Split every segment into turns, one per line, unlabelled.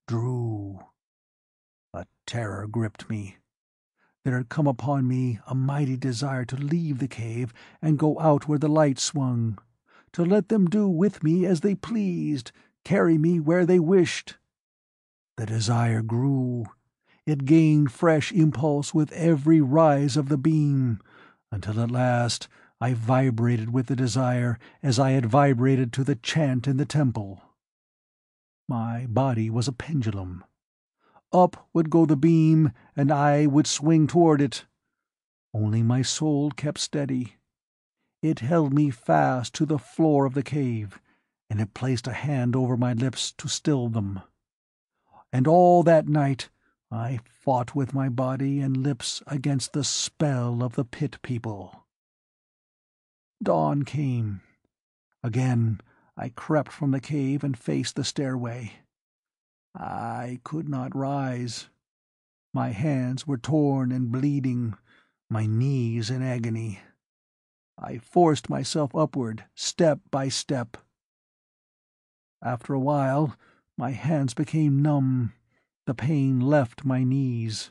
drew. A terror gripped me. There had come upon me a mighty desire to leave the cave and go out where the light swung, to let them do with me as they pleased, carry me where they wished. The desire grew. It gained fresh impulse with every rise of the beam, until at last I vibrated with the desire as I had vibrated to the chant in the temple. My body was a pendulum. Up would go the beam, and I would swing toward it. Only my soul kept steady. It held me fast to the floor of the cave, and it placed a hand over my lips to still them. And all that night I fought with my body and lips against the spell of the pit people. Dawn came. Again I crept from the cave and faced the stairway. I could not rise. My hands were torn and bleeding, my knees in agony. I forced myself upward, step by step. After a while, my hands became numb. The pain left my knees.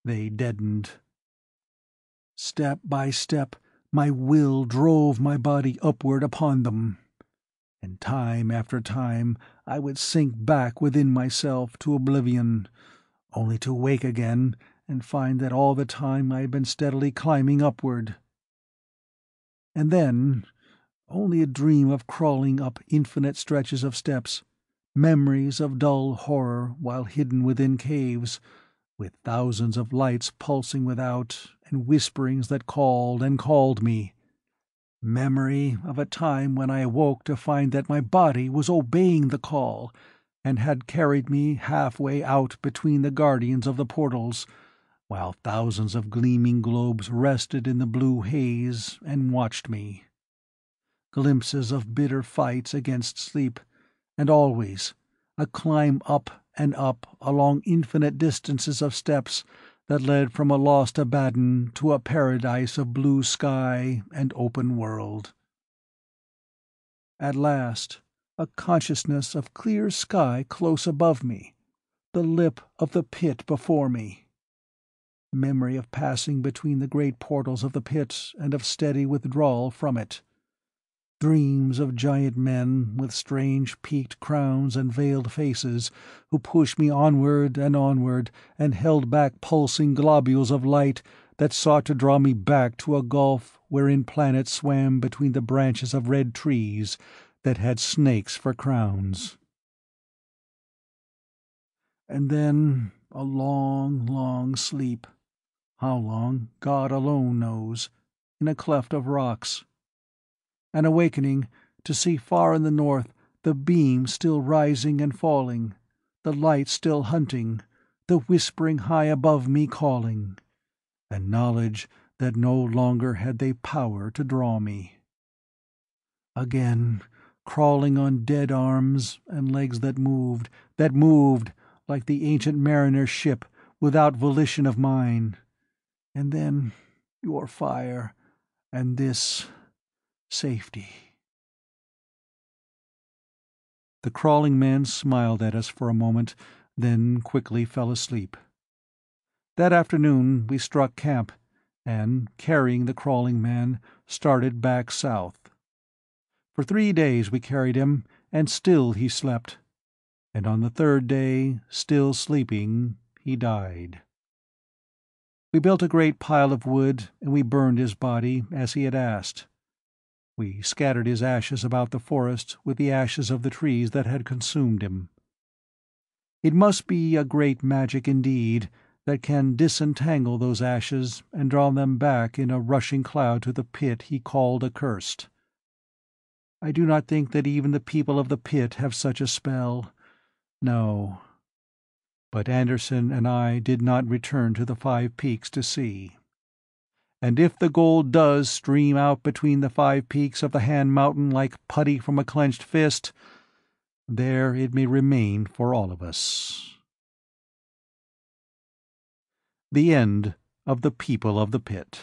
They deadened. Step by step, my will drove my body upward upon them. And time after time I would sink back within myself to oblivion, only to wake again and find that all the time I had been steadily climbing upward. And then only a dream of crawling up infinite stretches of steps, memories of dull horror while hidden within caves, with thousands of lights pulsing without and whisperings that called and called me. Memory of a time when I awoke to find that my body was obeying the call, and had carried me halfway out between the guardians of the portals, while thousands of gleaming globes rested in the blue haze and watched me. Glimpses of bitter fights against sleep, and always a climb up and up along infinite distances of steps that led from a lost Abaddon to a paradise of blue sky and open world. At last, a consciousness of clear sky close above me, the lip of the pit before me. Memory of passing between the great portals of the pit and of steady withdrawal from it. Dreams of giant men with strange peaked crowns and veiled faces who pushed me onward and held back pulsing globules of light that sought to draw me back to a gulf wherein planets swam between the branches of red trees that had snakes for crowns. And then a long, long sleep. How long, God alone knows, in a cleft of rocks. An awakening to see far in the north the beam still rising and falling, the light still hunting, the whispering high above me calling, and knowledge that no longer had they power to draw me. Again, crawling on dead arms and legs that moved like the ancient mariner's ship without volition of mine. And then your fire, and this safety. The crawling man smiled at us for a moment, then quickly fell asleep. That afternoon we struck camp, and, carrying the crawling man, started back south. For 3 days we carried him, and still he slept. And on the 3rd day, still sleeping, he died. We built a great pile of wood, and we burned his body, as he had asked. We scattered his ashes about the forest with the ashes of the trees that had consumed him. It must be a great magic indeed that can disentangle those ashes and draw them back in a rushing cloud to the pit he called accursed. I do not think that even the people of the pit have such a spell. No. But Anderson and I did not return to the 5 Peaks to see. And if the gold does stream out between the 5 peaks of the Hand Mountain like putty from a clenched fist, there it may remain for all of us. The end of The People of the Pit.